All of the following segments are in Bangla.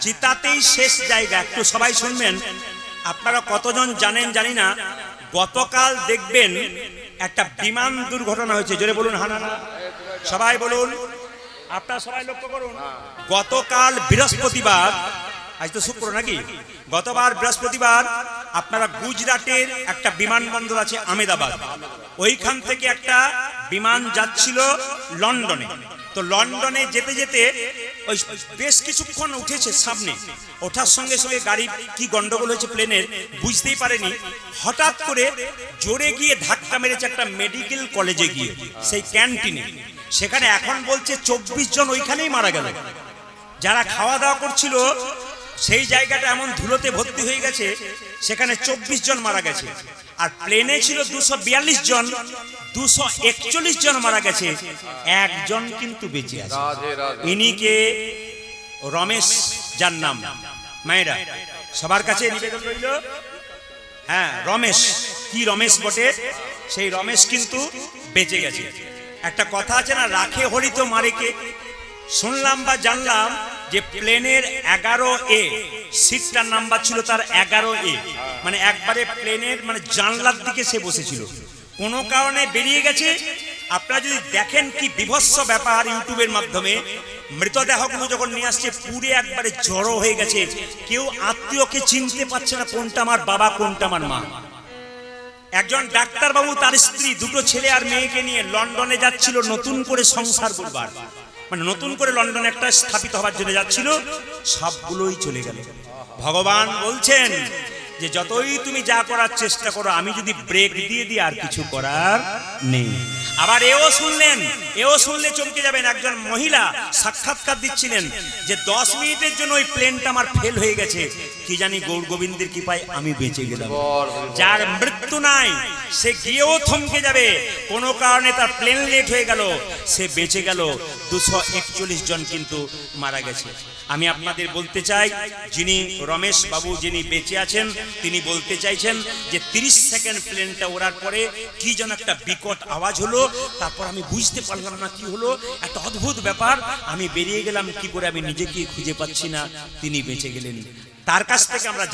চিতাতেই শেষ জায়গা। একটু সবাই শুনবেন। আপনারা কতজন জানেন জানি না, গতকাল দেখবেন একটা বিমান দুর্ঘটনা হয়েছে। জোরে বলুন হানা। সবাই বলুন, আপনারা সবাই লক্ষ্য করুন। গতকাল বৃহস্পতিবার, আজ তো শুক্র নাকি, গতবার বৃহস্পতিবার আপনারা গুজরাটের একটা বিমানবন্দর আছে আহমেদাবাদ, ওইখান থেকে একটা বিমান যাচ্ছিল লন্ডনে। তো লন্ডনে যেতে যেতে ওই বেশ কিছুক্ষণ উঠেছে সামনে, ওঠার সঙ্গে সঙ্গে গাড়ির কি গন্ডগোল হয়েছে প্লেনের বুঝতেই পারেনি, হঠাৎ করে জোরে গিয়ে ধাক্কা মেরেছে একটা মেডিকেল কলেজে গিয়ে, সেই ক্যান্টিনে। সেখানে এখন বলছে 24 জন ওইখানেই মারা গেল। যারা খাওয়া দাওয়া করছিল সেই জায়গাটা এমন ধুলোতে ভর্তি হয়ে গেছে, সেখানে 24 জন মারা গেছে। আর প্লেনে ছিল 242 জন, 241 জন মারা গেছে, একজন কিন্তু বেঁচে আছে। ইনিকে রমেশ, যার নাম, মায়েরা সবার কাছে নিবেদন রইল, হ্যাঁ রমেশ, কি রমেশ বটে, সেই রমেশ কিন্তু বেঁচে গেছে। একটা কথা আছে না, রাখে হরি তো মারে কে। শুনলাম বা জানলাম যে প্লেনের 11A সিটটার নাম্বার ছিল তার 11A, মানে একবারে প্লেনের মানে জানলার দিকে সে বসেছিল, কোনো কারণে বেরিয়ে গেছে। আপনারা যদি দেখেন কি বিভৎস ব্যাপার ইউটিউবের মাধ্যমে, মৃতদেহগুলো যখন নিয়ে আসছে পুরে একবারে জড়ো হয়ে গেছে, কেউ আত্মীয়কে চিনতে পারছে না কোনটা আমার বাবা কোনটা আমার মা। একজন ডাক্তার বাবু তার স্ত্রী, দুটো ছেলে আর মেয়েকে নিয়ে লন্ডনে যাচ্ছিল নতুন করে সংসার করবার, মানে নতুন করে লন্ডনে একটা স্থাপিত হবার জন্য যাচ্ছিল, সবগুলোই চলে গেল। ভগবান বলছেন যে যতই তুমি যা করার চেষ্টা করো, আমি যদি ব্রেক দিয়ে দিই আর কিছু করার নেই। আবার এও শুনলে চমকে যাবেন, একজন মহিলা সাক্ষাৎকার দিচ্ছিলেন যে 10 মিনিটের জন্য ওই প্লেনটা আমার ফেল হয়ে গেছে, কি জানি গৌর গোবিন্দের কৃপায় আমি বেঁচে গেলাম। যার মৃত্যু নাই সে গিয়েও থমকে যাবে, কোনো কারণে তার প্লেন লেট হয়ে গেল, সে বেঁচে গেল, 241 জন কিন্তু মারা গেছে। আমি আপনাদের বলতে চাই, যিনি রমেশ বাবু যিনি বেঁচে আছেন, তিনি বলতে চাইছেন যে 30 সেকেন্ড প্লেনটা ওড়ার পরে কি যেন একটা বিকট আওয়াজ হলো, তারপর আমি বুঝতে পারলাম না কি হলো, একটা অদ্ভুত ব্যাপার, আমি বেরিয়ে গেলাম কি করে আমি নিজেকে খুঁজে পাচ্ছি না, তিনি বেঁচে গেলেন। তার কাছ থেকে আমরা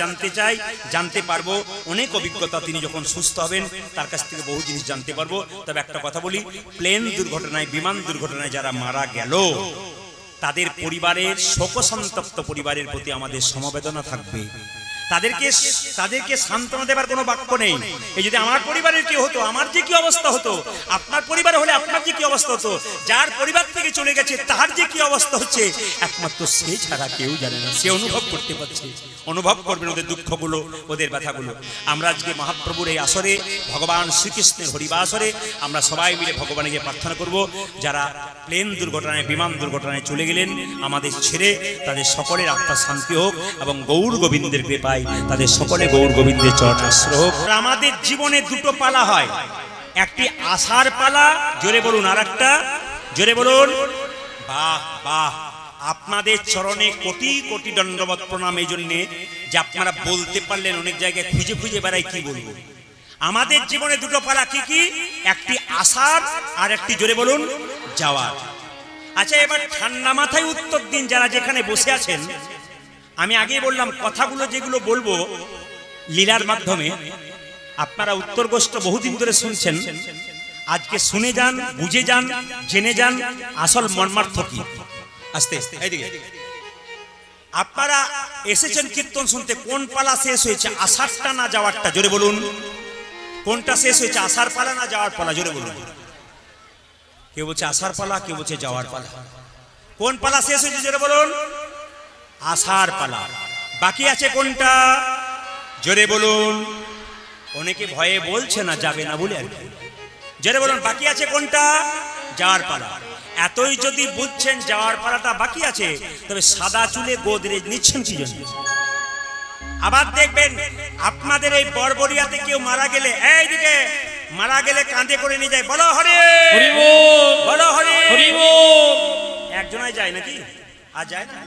জানতে পারবো অনেক অভিজ্ঞতা, তিনি যখন সুস্থ হবেন তার কাছ থেকে বহু জিনিস জানতে পারবো। তবে একটা কথা বলি, প্লেন দুর্ঘটনায়, বিমান দুর্ঘটনায় যারা মারা গেল তাদের পরিবারের, শোকসন্তপ্ত পরিবারের প্রতি আমাদের সমবেদনা থাকবে। তাদেরকে সান্ত্বনা দেবার কোনো বাক্য নেই। এই যদি আমার পরিবারের কি হতো, আমার যে কি অবস্থা হতো, আপনার পরিবার হলে আপনার যে কি অবস্থা হতো, যার পরিবার থেকে চলে গেছে তার যে কি অবস্থা হচ্ছে, একমাত্র সে ছাড়া কেউ জানে না। সে অনুভব করতে পারছে, অনুভব করবেন ওদের দুঃখগুলো, ওদের ব্যথাগুলো। আমরা আজকে মহাপ্রভুর এই আসরে, ভগবান শ্রীকৃষ্ণের হরিবাসরে আমরা সবাই মিলে ভগবানকে প্রার্থনা করব, যারা প্লেন দুর্ঘটনায়, বিমান দুর্ঘটনায় চলে গেলেন আমাদের ছেড়ে, তাদের সকলের আত্মার শান্তি হোক এবং গৌর গোবিন্দের কৃপায় তাদের সকলে গৌর গোবিন্দের চরণাশ্রয় হোক। আমাদের জীবনে দুটো পালা হয়, একটি আশার পালা, জোরে বলুন, আর একটা জোরে বলুন। বাহ বাহ, আপনাদের চরণে কোটি কোটি দণ্ডবত প্রণাম এই জন্যে যে আপনারা বলতে পারলেন। অনেক জায়গায় খুঁজে খুঁজে বেড়াই কি বলবো। আমাদের জীবনে দুটো পালা কি কি, একটি আসার আর একটি জোরে বলুন যাওয়ার। আচ্ছা, এবার ঠান্ডা মাথায় উত্তর দিন যারা যেখানে বসে আছেন। আমি আগেই বললাম কথাগুলো যেগুলো বলবো লীলার মাধ্যমে, আপনারা উত্তরগোষ্ঠ বহুদিন ধরে শুনছেন, আজকে শুনে যান, বুঝে যান, জেনে যান আসল মর্মার্থ কি। আস্তে এইদিকে আপনারা এসেছেন কীর্তন শুনতে, কোন পালা শেষ হয়েছে, আসারটা না যাওয়ারটা? জোরে বলুন, কোনটা শেষ হয়েছে, আসার পালা না যাওয়ার পালা? জোরে বলুন। কেউ বলছে আসার পালা, কেউ বলছে যাওয়ার পালা। কোন পালা শেষ হয়েছে জোরে বলুন? আসার পালা। বাকি আছে কোনটা? জোরে বলুন। অনেকে ভয়ে বলছে না, যাবে না বলে আর কি। জোরে বলুন, বাকি আছে কোনটা? যাওয়ার পালা। এতই যদি বুঝছেন যাওয়ার পালাটা বাকি আছে, তবে সাদা চুলে গোদরেজ নিচ্ছেন কি জন্য? আবার দেখবেন আপনাদের এই বড়বড়িয়াতে কেউ মারা গেলে, এইদিকে মারা গেলে কাঁধে করে নিয়ে যায়, বলো হরি বল, বলো হরি বল। একজনাই যায় নাকি? আর যায় না?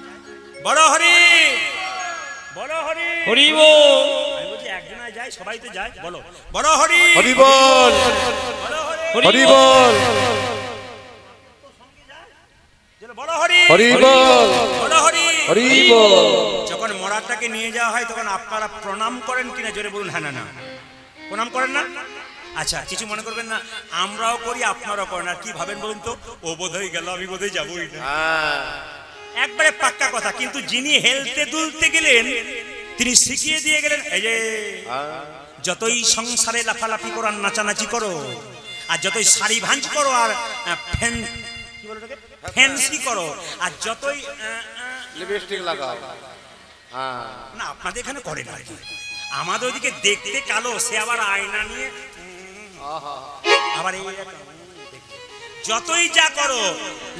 বলো হরি, বলো হরি হরি বল। আমি বলছি একজনাই যায়, সবাই তো যায়, বলো বলো হরি হরি বল, বলো হরি বল, বলো হরি হরি বল, বলো হরি যখন মরাটাকে নিয়ে যাওয়া হয় তখন আপনারা প্রণাম করেন কিনা জোরে বলুন। হ্যাঁ না না প্রণাম করেন না? আচ্ছা কিছু মনে করবেন না, আমরাও করি আপনারাও করেন। আর কি ভাবেন বলুন তো, ও বোধহয় গেল আমি বোধহয় যাবোই না, একবারে পাক্কা কথা। কিন্তু যিনি হেলতে দুলতে গেলেন তিনি শিখিয়ে দিয়ে গেলেন, এই যে যতই সংসারে লাফালাফি করো আর নাচানাচি করো, আর যতই শাড়ি ভাঁজ করো আর ফ্যান্সি করো, আর যতই লিপস্টিক লাগাও, না আপনাদের এখানে করে না, আমাদের ওদিকে দেখতে কালো, সে আবার আয়না নিয়ে আবার এই যতই যা করো,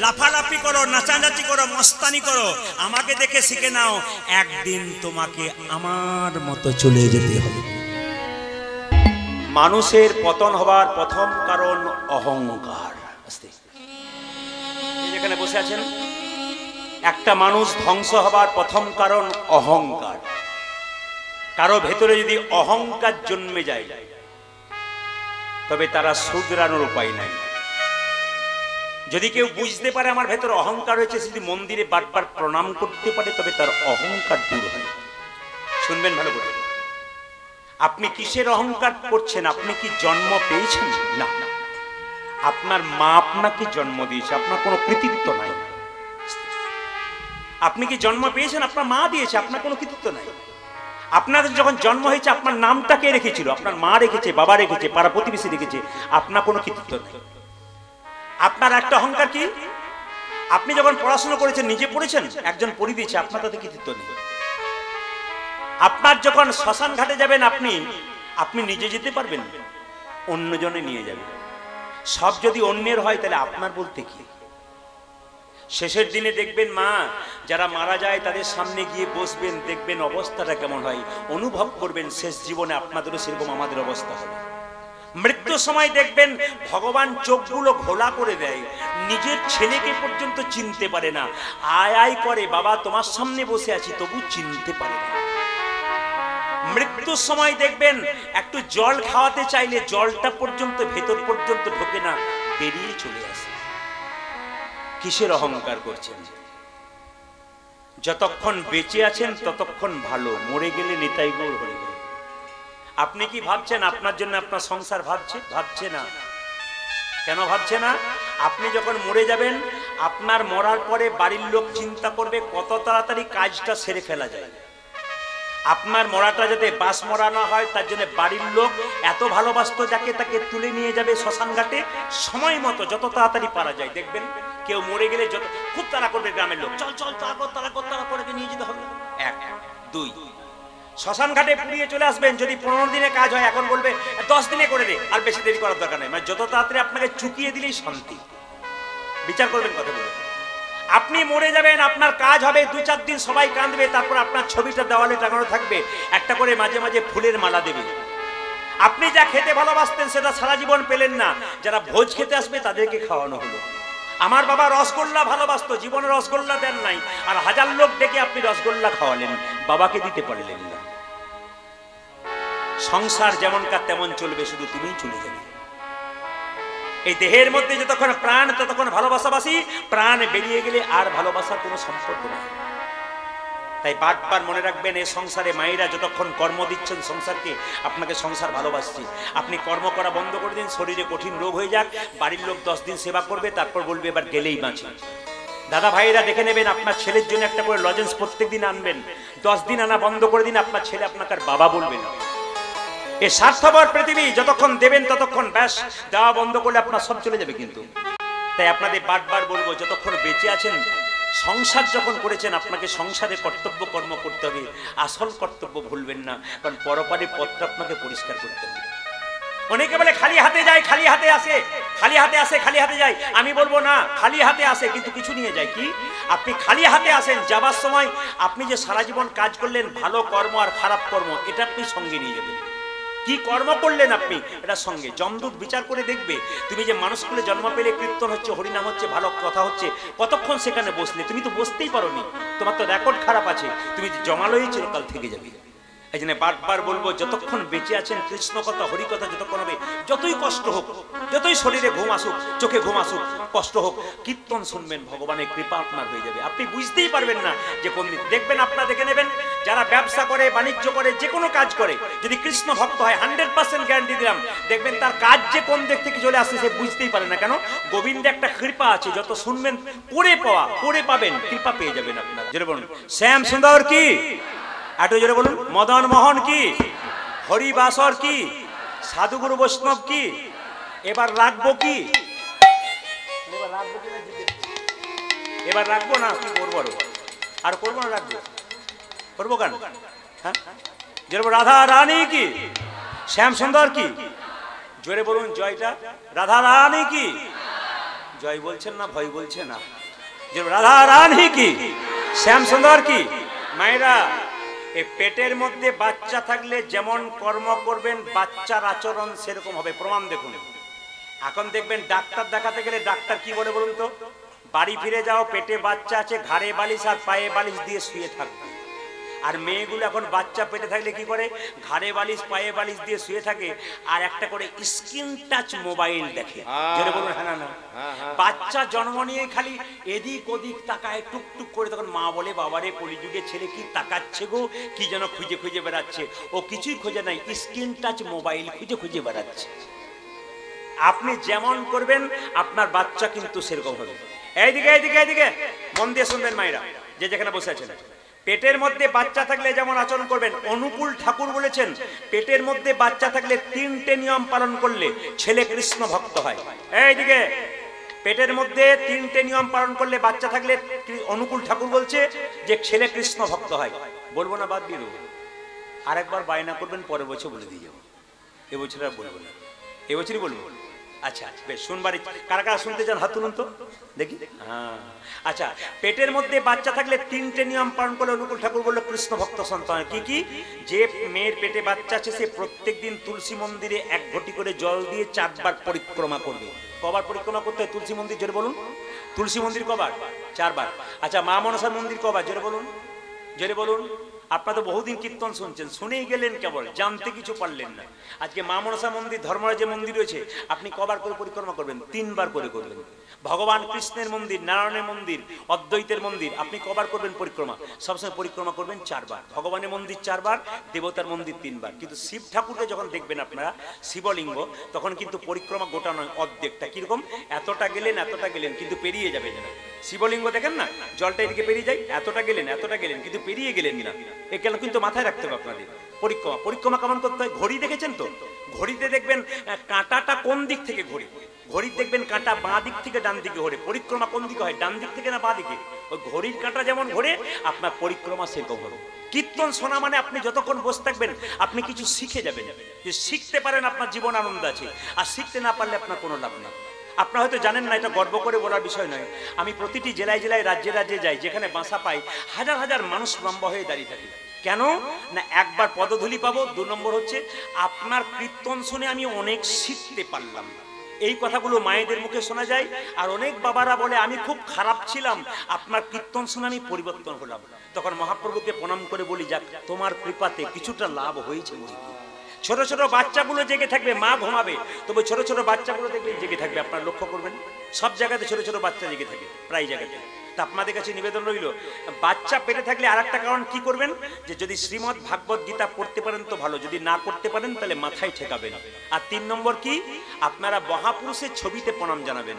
লাফালাফি করো, নাচানাচি করো, মস্তানি করো, আমাকে দেখে শিখে নাও, একদিন তোমাকে আমার মতো চলে যেতে হবে। মানুষের পতন হবার প্রথম কারণ অহংকার। যেখানে বসে আছেন, একটা মানুষ ধ্বংস হবার প্রথম কারণ অহংকার। কারো ভেতরে যদি অহংকার জন্মে যায় তবে তারা শুধরানোর উপায় নাই। যদি কেউ বুঝতে পারে আমার ভেতরে অহংকার হয়েছে, যদি মন্দিরে বারবার প্রণাম করতে পারে তবে তার অহংকার দূর হয়। শুনবেন ভালো করে, আপনি কিসের অহংকার করছেন? আপনি কি জন্ম পেয়েছেন? না, আপনার মা আপনাকে জন্ম দিয়েছে, আপনার কোনো কৃতিত্ব নাই। আপনি কি জন্ম পেয়েছেন? আপনার মা দিয়েছে, আপনার কোনো কৃতিত্ব নাই। আপনাদের যখন জন্ম হয়েছে আপনার নামটা কে রেখেছিল? আপনার মা রেখেছে, বাবা রেখেছে, পাড়া প্রতিবেশী রেখেছে, আপনার কোনো কৃতিত্ব নেই। আপনার একটা অহংকার কি? আপনি যখন পড়াশোনা করেছেন, নিজে পড়েছেন, একজন পড়িয়ে দিয়েছে, আপনার তাতে কৃতিত্ব নেই। আপনার যখন শ্মশান ঘাটে যাবেন আপনি নিজে যেতে পারবেন, অন্যজনে নিয়ে যাবে। সব যদি অন্যের হয় তাহলে আপনার বলতে কি? শেষের দিনে দেখবেন মা যারা মারা যায় তাদের সামনে গিয়ে বসবেন, দেখবেন অবস্থাটা কেমন হয়, অনুভব করবেন শেষ জীবনে আপনাদেরও সেরকম আমাদের অবস্থা হবে। মৃত্যুর সময় দেখবেন ভগবান চোখগুলো ঘোলা করে দেয়, নিজের ছেলেকে পর্যন্ত চিনতে পারে না, আয় আয় করে, বাবা তোমার সামনে বসে আছি, তবু চিনতে পারে না। মৃত্যুর সময় দেখবেন একটু জল খাওয়াতে চাইলে জলটা পর্যন্ত ভেতর পর্যন্ত ঢোকে না, বেরিয়ে চলে আসে। কিসের অহংকার করছেন? যতক্ষণ বেঁচে আছেন ততক্ষণ ভালো, মরে গেলে নিতাই গৌর হয়ে গেল। আপনি কি ভাবছেন আপনার জন্য আপনার সংসার ভাবছে না? কেন ভাবছে না? আপনি যখন মরে যাবেন, আপনার মরার পরে বাড়ির লোক চিন্তা করবে কত তাড়াতাড়ি কাজটা সেরে ফেলা যায়। আপনার মরাটা যাতে বাস মরা না হয় তার জন্য বাড়ির লোক এত ভালোবাসতো, যাকে তাকে তুলে নিয়ে যাবে শ্মশান ঘাটে সময় মতো, যত তাড়াতাড়ি পারা যায়। দেখবেন কেউ মরে গেলে খুব তাড়া করবে গ্রামের লোক, চল চল তাড়া করে নিয়ে যেতে হবে। 1 2 শ্মশান ঘাটে পুড়িয়ে চলে আসবেন। যদি 15 দিনে কাজ হয়, এখন বলবে 10 দিনে করে দে, আর বেশি দেরি করার দরকার নেই। মানে যত তাড়াতাড়ি আপনাকে চুকিয়ে দিলেই শান্তি। বিচার করবেন কথাগুলো। আপনি মরে যাবেন, আপনার কাজ হবে 2-4 দিন, সবাই কাঁদবে, তারপর আপনার ছবিটা দেওয়ালে টাঙানো থাকবে, একটা করে মাঝে মাঝে ফুলের মালা দেবে। আপনি যা খেতে ভালোবাসতেন সেটা সারা জীবন পেলেন না, যারা ভোজ খেতে আসবে তাদেরকে খাওয়ানো হলো। আমার বাবা রসগোল্লা ভালোবাসতো, জীবনে রসগোল্লা দেন নাই, আর 1000 লোক ডেকে আপনি রসগোল্লা খাওয়ালেন, বাবাকে দিতে পারলেন না। সংসার যেমনকার তেমন চলবে, শুধু তুমিই চলে যাবে। এই দেহের মধ্যে যতক্ষণ প্রাণ ততক্ষণ ভালোবাসাবাসী, প্রাণ বেরিয়ে গেলে আর ভালোবাসার কোনো সম্পর্ক নেই। তাই বারবার মনে রাখবেন, এই সংসারে মায়েরা যতক্ষণ কর্ম দিচ্ছেন সংসারকে, আপনাকে সংসার ভালোবাসছে। আপনি কর্ম করা বন্ধ করে দিন, শরীরে কঠিন রোগ হয়ে যাক, বাড়ির লোক 10 দিন সেবা করবে, তারপর বলবে এবার গেলেই বাঁচি। দাদা ভাইয়েরা দেখে নেবেন, আপনার ছেলের জন্য একটা করে লজেন্স প্রত্যেক দিন আনবেন, 10 দিন আনা বন্ধ করে দিন, আপনার ছেলে আপনাকে আর বাবা বলবে না। এই স্বার্থপর পৃথিবী, যতক্ষণ দেবেন ততক্ষণ ব্যাস, দেওয়া বন্ধ করলে আপনার সব চলে যাবে। কিন্তু তাই আপনাদের বারবার বলবো, যতক্ষণ বেঁচে আছেন, সংসার যখন করেছেন, আপনাকে সংসারে কর্তব্য কর্ম করতে হবে, আসল কর্তব্য ভুলবেন না, কারণ পরপারের পথটা আপনাকে পরিষ্কার করতে হবে। অনেকে বলে খালি হাতে যায়, খালি হাতে আসে, খালি হাতে আসে, খালি হাতে যায়। আমি বলবো না, খালি হাতে আসে কিন্তু কিছু নিয়ে যায়। কি? আপনি খালি হাতে আসেন, যাবার সময় আপনি যে সারা জীবন কাজ করলেন, ভালো কর্ম আর খারাপ কর্ম, এটা আপনি সঙ্গে নিয়ে যাবেন। কি কর্ম করলেন আপনি, এটা সঙ্গে যমদূত বিচার করে দেখবে। তুমি যে মানুষগুলো জন্ম পেলে, কীর্তন হচ্ছে, হরিনাম হচ্ছে, ভালো কথা হচ্ছে, কতক্ষণ সেখানে বসলে? তুমি তো বসতেই পারোনি, তোমার তো রেকর্ড খারাপ আছে, তুমি জমালোই চিরকাল থেকে যাবে। এই জন্য বারবার বলবো, যতক্ষণ বেঁচে আছেন কৃষ্ণ কথা হরি কথা যতক্ষণ হবে, যতই কষ্ট হোক, যতই শরীরে ঘুম আসুক, চোখে ঘুম আসুক, কষ্ট হোক, কীর্তন শুনবেন, ভগবানের কৃপা আপনার হয়ে যাবে। আপনি বুঝতেই পারবেন না যে কোন দিন। দেখবেন, আপনারা দেখে নেবেন, যারা ব্যবসা করে, বাণিজ্য করে, যে কোনো কাজ করে, যদি কৃষ্ণ ভক্ত হয়, 100% গ্যারান্টি দিলাম, দেখবেন তার কাজ যে কোন দিক থেকে চলে আসছে সে বুঝতেই পারে না। কেন? গোবিন্দে একটা কৃপা আছে, যত শুনবেন পড়ে পাবেন, কৃপা পেয়ে যাবেন আপনারা। জোরে বলুন শ্যাম সুন্দর কি, একটু জোরে বলুন মদন মোহন কি, হরিবাসর কি, সাধুগুরু বৈষ্ণব কি। এবার রাখবো কি, এবার রাখবো না কি করবো, আর করবো না, রাখবো, করবো কেন? হ্যাঁ, জোরে বলুন রাধা রানী কি, শ্যাম সুন্দর কি, জোরে বলুন জয়টা, রাধা রানী কি, জয় বলছেন না, ভয় বলছে না, রাধা রানী কি, শ্যাম সুন্দর কি। মায়েরা, এই পেটের মধ্যে বাচ্চা থাকলে যেমন কর্ম করবেন, বাচ্চার আচরণ সেরকম হবে। প্রমাণ দেখুন। এখন দেখবেন ডাক্তার দেখাতে গেলে ডাক্তার কি বলে বলুন তো, বাড়ি ফিরে যাও, পেটে বাচ্চা আছে, ঘাড়ে বালিশ আর পায়ে বালিশ দিয়ে শুয়ে থাকবে। আর মেয়েগুলো এখন বাচ্চা পেটে থাকলে কি করে, ঘাড়ে বালিশ পায়ে বালিশ দিয়ে শুয়ে থাকে, আর একটা করে স্ক্রিন টাচ মোবাইল দেখে। যেটা বলুন হ্যাঁ না, বাচ্চা জন্ম নিয়ে খালি এদিক ওদিক তাকায় টুকটুক করে, তখন মা বলে বাবারে কলিযুগে ছেলে কি তাকাচ্ছে গো, কি যেন খুঁজে খুঁজে বেড়াচ্ছে। ও কিছুই খুঁজে নাই, স্ক্রিন টাচ মোবাইল খুঁজে খুঁজে বেড়াচ্ছে। আপনি যেমন করবেন আপনার বাচ্চা কিন্তু সেরকম হবে। এইদিকে এইদিকে এইদিকে মন দিয়ে শুনবেন মায়েরা, যে যেখানে বসে আছেন। পেটের মধ্যে বাচ্চা থাকলে যেমন আচরণ করবেন, অনুকূল ঠাকুর বলেছেন পেটের মধ্যে বাচ্চা থাকলে 3টে নিয়ম পালন করলে ছেলে কৃষ্ণ ভক্ত হয়। এইদিকে পেটের মধ্যে 3টে নিয়ম পালন করলে বাচ্চা থাকলে অনুকূল ঠাকুর বলছে যে ছেলে কৃষ্ণ ভক্ত হয়। বলবো না, বাদ দিয়ে দেবো। আরেকবার বায়না করবেন, পরের বছর বলে দিয়ে যাবো, এবছর আর বলবো না, এবছরই বলবো। আচ্ছা বেশ, শুনবারই কারা কারা শুনতে চান হাত তুলুন তো দেখি। হ্যাঁ, আচ্ছা, পেটের মধ্যে বাচ্চা থাকলে 3টে নিয়ম পালন করলে অনুকূল ঠাকুর বললো কৃষ্ণ ভক্ত সন্তান। কি কি? যে মেয়ের পেটে বাচ্চা আছে সে প্রত্যেক দিন তুলসী মন্দিরে 1 ঘটি করে জল দিয়ে 4 বার পরিক্রমা করবে। কবার পরিক্রমা করতে হয় তুলসী মন্দির? জোরে বলুন। তুলসী মন্দির কবার? 4 বার। আচ্ছা, মা মনসা মন্দির কবার? জোরে বলুন, জোরে বলুন। আপনারা তো বহুদিন কীর্তন শুনছেন, শুনেই গেলেন কেবল, জানতে কিছু পারলেন না। আজকে মা মনসা মন্দির, ধর্মরাজের মন্দির রয়েছে, আপনি কবার করে পরিক্রমা করবেন? 3 বার করে করবেন। ভগবান কৃষ্ণের মন্দির, নারায়ণের মন্দির, অদ্বৈতের মন্দির, আপনি কবার করবেন পরিক্রমা? সবসময় পরিক্রমা করবেন 4 বার। ভগবানের মন্দির 4 বার, দেবতার মন্দির 3 বার। কিন্তু শিব ঠাকুরকে যখন দেখবেন আপনারা, শিবলিঙ্গ, তখন কিন্তু পরিক্রমা গোটা নয়, অর্ধেকটা। কিরকম? এতটা গেলেন, এতটা গেলেন, কিন্তু পেরিয়ে যাবে না। শিবলিঙ্গ দেখেন না, জলটা এদিকে পেরিয়ে যায়, এতটা গেলেন, কিন্তু পেরিয়ে গেলেন না। এ কেন কিন্তু মাথায় রাখতে হবে আপনাদের। পরিক্রমা কেমন করতে হয়? ঘড়ি দেখেছেন তো? ঘড়িতে দেখবেন কাঁটাটা কোন দিক থেকে ঘড়ি, ঘড়ির দেখবেন কাঁটা বাঁ দিক থেকে ডান দিকে ঘোরে। পরিক্রমা কোন দিকে হয়? ডান দিক থেকে না বাঁ দিকে? ওই ঘড়ির কাঁটা যেমন ঘোরে, আপনার পরিক্রমা সেরকম হবে। কীর্তন শোনা মানে আপনি যতক্ষণ বসে থাকবেন আপনি কিছু শিখে যাবেন। যে শিখতে পারেন আপনার জীবন আনন্দ আছে, আর শিখতে না পারলে আপনার কোনো লাভ না। আপনারা হয়তো জানেন না, এটা গর্ব করে বলার বিষয় নয়। আমি প্রতিটি জেলায় জেলায়, রাজ্যে রাজ্যে যাই, যেখানে বাসা পাই, হাজার হাজার মানুষ লম্বা হয়ে দাঁড়িয়ে থাকে। কেন না? একবার পদধূলি পাবো, 2 নম্বর হচ্ছে আপনার কীর্তন শুনে আমি অনেক শিখতে পারলাম। এই কথাগুলো মায়েদের মুখে শোনা যায়। আর অনেক বাবারা বলে আমি খুব খারাপ ছিলাম, আপনার কীর্তন শুনে আমি পরিবর্তন হলাম। তখন মহাপ্রভুকে প্রণাম করে বলি, যাক তোমার কৃপাতে কিছুটা লাভ হয়েছে। ছোট ছোট বাচ্চাগুলো জেগে থাকবে, মা ঘুমাবে, তবে ছোট ছোট বাচ্চাগুলো দেখবেন জেগে থাকবে। আপনারা লক্ষ্য করবেন সব জায়গাতে ছোট ছোট বাচ্চা জেগে থাকে, প্রায় জায়গাতে। তা আপনাদের কাছে নিবেদন রইল, বাচ্চা পেটে থাকলে আর একটা কারণ কি করবেন, যে যদি শ্রীমদ ভাগবত গীতা পড়তে পারেন তো ভালো, যদি না করতে পারেন তাহলে মাথায় ঠেকাবেন। আর 3 নম্বর কি, আপনারা মহাপুরুষের ছবিতে প্রণাম জানাবেন।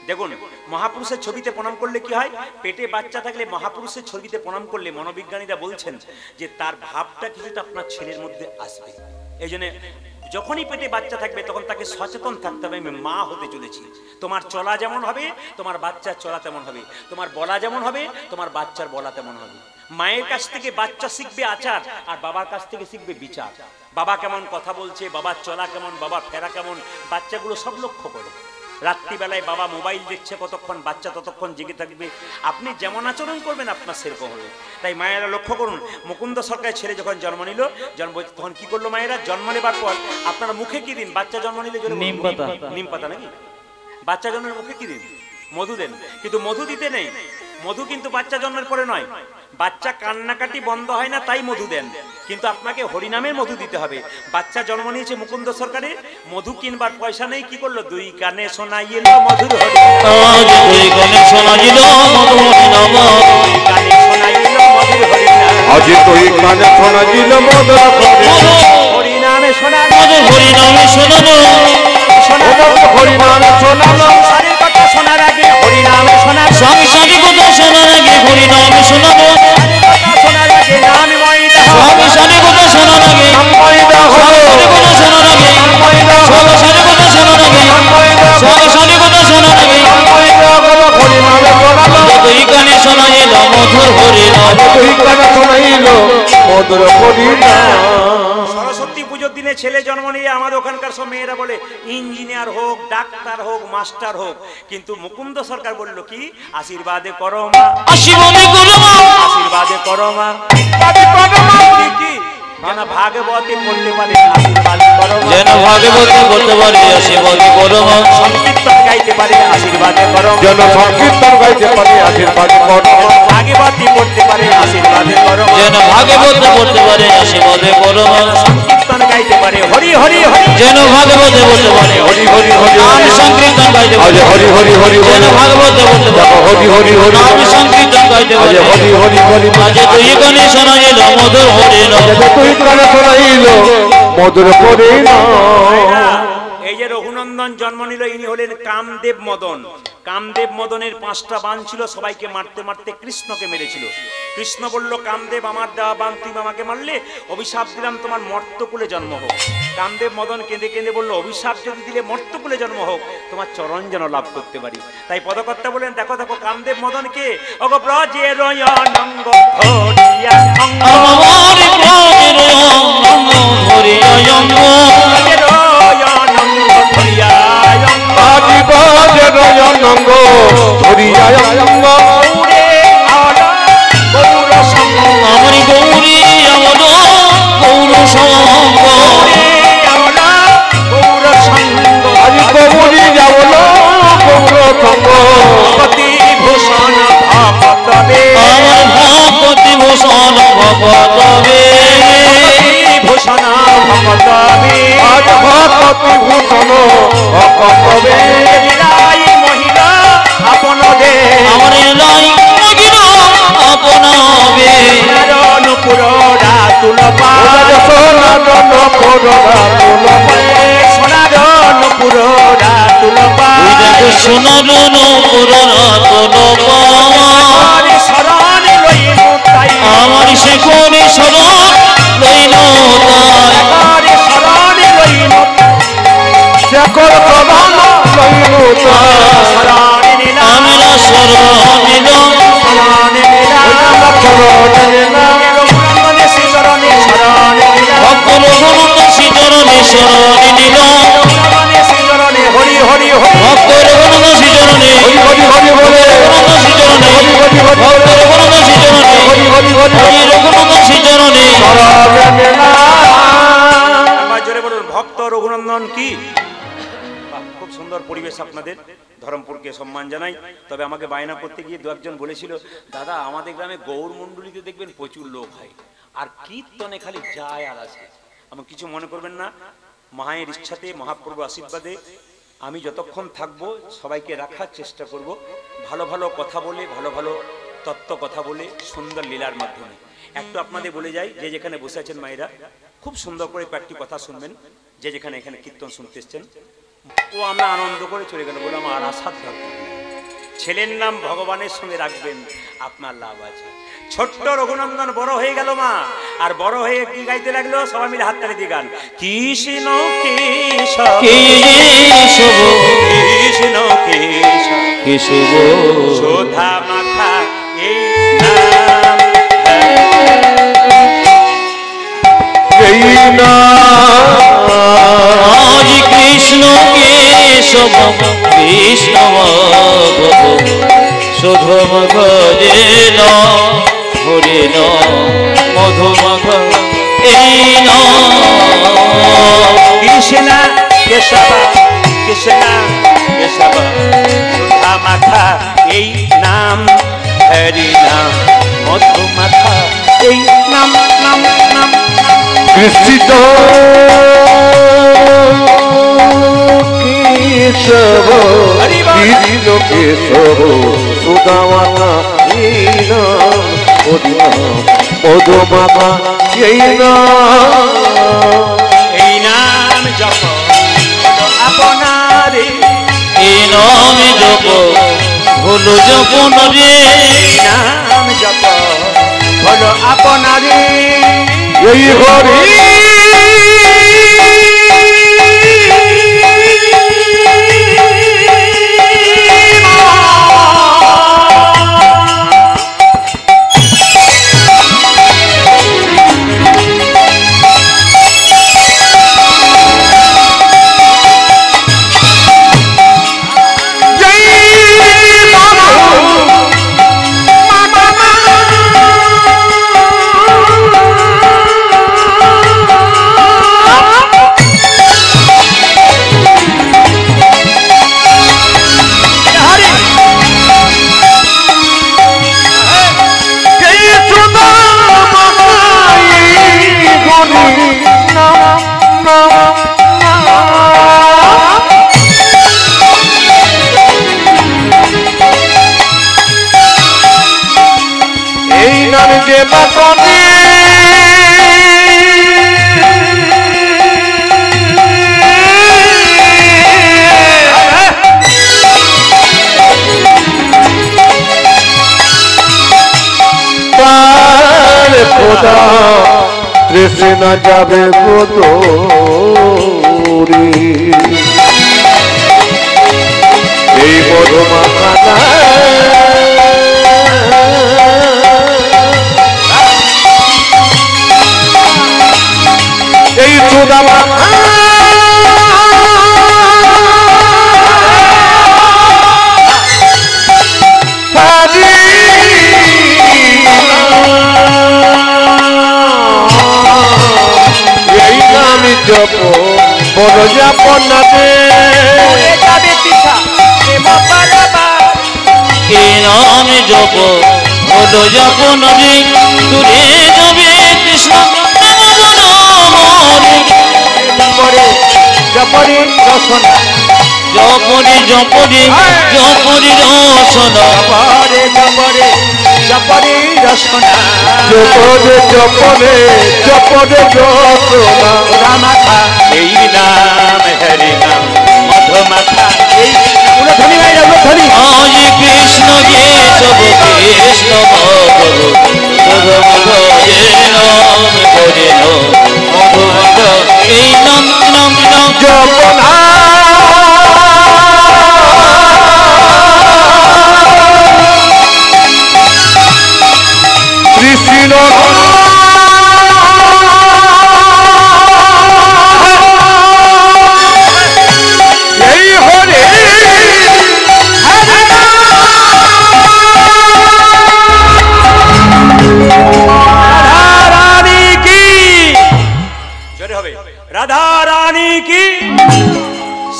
দেখুন, মহাপুরুষের ছবিতে প্রণাম করলে কি হয়? পেটে বাচ্চা থাকলে মহাপুরুষের ছবিতে প্রণাম করলে মনোবিজ্ঞানীরা বলছেন যে তার ভাবটা কিছুটা আপনার ছেলের মধ্যে আসবে। এই জন্য যখনই পেটে বাচ্চা থাকবে তখন তাকে সচেতন থাকতে হবে, আমি মা হতে চলেছি। তোমার চলা যেমন হবে তোমার বাচ্চার চলা তেমন হবে, তোমার বলা যেমন হবে তোমার বাচ্চার বলা তেমন হবে। মায়ের কাছ থেকে বাচ্চা শিখবে আচার, আর বাবার কাছ থেকে শিখবে বিচার। বাবা কেমন কথা বলছে, বাবার চলা কেমন, বাবার ফেরা কেমন, বাচ্চাগুলো সব লক্ষ্য করে। রাত্রিবেলায় বাবা মোবাইল দেখছে কতক্ষণ, বাচ্চা ততক্ষণ জেগে থাকবে। আপনি যেমন আচরণ করবেন আপনার সেরকম হবে। তাই মায়েরা লক্ষ্য করুন, মুকুন্দ সরকারের ছেলে যখন জন্ম নিল, তখন কি করলো মায়েরা? জন্ম নেবার পর আপনারা মুখে কি দিন? বাচ্চা জন্ম নিলে নিম পাতা নাকি? বাচ্চা জন্মের মুখে কি দিন? মধু দেন। কিন্তু মধু দিতে নেই, মধু কিন্তু বাচ্চা জন্মের পরে নয়। বাচ্চা কান্নাকাটি বন্ধ হয় না তাই মধু দেন। কিন্তু আপনাকে হরিনামের মধু দিতে হবে। বাচ্চা জন্ম নিয়েছে মুকুন্দ সরকারে, মধু কিনবার পয়সা নেই, কি করলো? দুই কানে শোনাইল মধুর হরিনাম, দুই কানে শোনাইল মধুর হরিনাম, দুই কানে শোনাইল মধুর হরিনাম, আজ তুই কানে শোনাইল মধুর হরিনামে শোনাল মধুর হরিনামে শোনালো, হরিনামে শোনালো, সংসারের কথা শোনার আগে হরিনামে শোনাল, সংসারের কথা শোনার আগে হরিনামে শোনালো, শোনার আগে নামময় দাও, সংসারের কথা শোনার আগে, সংসারের কথা শোনার আগে, সংসারের কথা শোনার আগে, সংসারের কথা শোনার আগে, দুই কানে শোনাইল মধুর হরিনাম, তুই কানে শোনাইল মধুর হরিনাম। সরস্বতী পুজোর দিনে ছেলে জন্ম নিয়ে আমাদের ওখানকার সব মেয়েরা বলে ইঞ্জিনিয়ার হোক, ডাক্তার হোক, মাস্টার হোক, কিন্তু মুকুন্দ সরকার বলল কি? আশীর্বাদে করো মা, আশীর্বাদে করো মা, আশীর্বাদে করো মা, কি যেন ভাগবতে পড়তে পারে, আশীর্বাদ করো মা, যেন ভাগবতে বলতে পারে, আশীর্বাদে করো মা, সংকীর্তন গাইতে পারে, আশীর্বাদে করো মা, যেন সংকীর্তন গাইতে পারে, আশীর্বাদ করো, ভাগবতী পড়তে পারে, আশীর্বাদে করো মা, যেন ভাগবতে বলতে পারে, আশীর্বাদে করো মা, সংকীর্তন গাইতে পারে, হরি হরি হরি, যেন ভাগবতে বলতে পারে, হরি হরি হরি নাম সংকীর্তন গাইতে পারে, হরি হরি হরি যেন ভাগবতে বলতে পারে, হরি হরি হরি নাম সংকীর্তন গাইতে পারে, হরি হরি হরি আজ তুই কানে শোনাইল মধুর হরিনাম, তুই কানে শোনাইল মধুর হরিনাম। এই যে রঘুনন্দন জন্ম নিল, ইনি হলেন কামদেব মদন। কামদেব মদনের 5টা বাণ ছিল, সবাইকে মারতে মারতে কৃষ্ণকে মেরেছিল। কৃষ্ণ বলল, কামদেব আমার দেওয়া বাণ তুমি আমাকে মারলে, অভিশাপ দিলাম তোমার মর্তকুলে জন্ম হোক। কামদেব মদন কেঁদে কেঁদে বলল, অভিশাপ যদি দিলে মর্তকুলে জন্ম হোক, তোমার চরণ যেন লাভ করতে পারি। তাই পদকর্তা বলেন, দেখো দেখো কামদেব মদনকে, অগো ব্রজের অনঙ্গ ধরিয়া অঙ্গ, আমার প্রাণের অঙ্গ ধরিয়া অঙ্গ, ব্রজের অনঙ্গ ধরিয়া অঙ্গ, আজি বাজের অনঙ্গ ধরিয়া অঙ্গ, গৌরে আলা গৌর সঙ্গ, আমার গৌরী আমার গৌর সঙ্গ, গৌরে আলা গৌর সঙ্গ, আজি গৌরী যাবল গৌর সঙ্গ, ভগবতী ভূষণ ভগবতবে, আমার ভগবতী ভূষণ ভগবতবে, ভূষণ ভগবতবে, আজ ভগবতী ভূষণ ভগবতবে, রাই মহিলা আপন দে, আমার লাই মগিরা আপনাবে, নূপুর রাতুল সনাতন করোনা তুলপায়, সোনার নূপুর রাতুল সোনার নূপুর রাতুল পায়, শরণ লই মুক্তাই, আমার সে কোনে শরণ লইল তাই, আমার শরণ লই মুক্তাই, শেখর প্রধান লইল শরণ নিলাম, আমরা শরণ নিলাম, শরণ নিলাম, রঘুনন্দনে শ্রী চরণে শরণ নিলাম, ভক্ত রঘুনন্দ শ্রীচরণে শরণ নিলাম, রঘুনন্দনে শ্রী চরণে হরি হরি হরি, ভক্ত রঘুনন্দ শ্রীচরণে হরি হরি হরি বলে, রঘুনন্দ শ্রীচরণে হরি হরি হরি ভক্ত রঘুনন্দ শ্রীচরণে হরি হরি হরি হরি রঘুনন্দ শ্রীচরণে, একবার জোরে বলুন, ভক্ত রঘুনন্দন কি। বাহ, খুব সুন্দর পরিবেশ আপনাদের, ধরমপুরকে সম্মান জানাই। তবে আমাকে বায়না করতে গিয়ে দু একজন বলেছিল, দাদা আমাদের গ্রামে গৌর মণ্ডলীতে দেখবেন প্রচুর লোক হয়, আর কীর্তনে খালি যায় আর আসে। আমি কিছু মনে করবেন না, মায়ের ইচ্ছাতে মহাপ্রভু আশীর্বাদে আমি যতক্ষণ থাকবো সবাইকে রাখার চেষ্টা করব, ভালো ভালো কথা বলে, ভালো ভালো তত্ত্ব কথা বলে, সুন্দর লীলার মাধ্যমে। একটু আপনাদের বলে যাই, যে যেখানে বসে আছেন মায়েরা, খুব সুন্দর করে কয়েকটি কথা শুনবেন। যে যেখানে এখানে কীর্তন শুনতে এসছেন, ও আমরা আনন্দ করে চলে গেল, বলে আমার আশার দরকার নেই। ছেলের নাম ভগবানের সঙ্গে রাখবেন, আপনার লাভ আছে। ছোট্ট রঘুনন্দন বড় হয়ে গেল মা, আর বড় হয়ে কি গাইতে লাগলো, সবাই মিলে হাত তালি দিয়ে গান, কৃষ্ণ কেশব কেশব কৃষ্ণ কেশব কেশব শোধা মাখা এই নাম, এই না আজ কৃষ্ণ কেশব কৃষ্ণ মাধব শোধম ভজে ন হরে ন মধুমখ এই ন কৃষ্ণ কেশব কৃষ্ণ কেশব শোধা মাখা এই নাম, হরি নাম মধু মাখা এই নাম নাম নাম কৃষ্ণ কেশব কৃষ্ণ কেশব সুদামাতা এই নাম হরিনাম মধুমাতা এই নাম জপ আপনারে এই নাম জপ হলো যপন রে নাম জপ হলো আপনারে এই হরি তৃষ্ণা যাবে বোতরে এই মধুমাখা এই সুদামা জপ বড় যাপনাতে এই নাম জপ হলো যপন রে তুরে যাবে কৃষ্ণ জপরি রসনা জপরি জপরি জপরি রসনা জপরে জপরি রসনা জপরে জপরে জপরে রসনা রামাখা এই নাম হরি নাম মধুমাখা এই উলধ্বনি ভাই উলধ্বনি আজ কৃষ্ণ কেশব কৃষ্ণ এই নাম নাম নাম জপনা কৃষ্ণ এই হরে রানী কি জোরে হবে রাধা রানী কি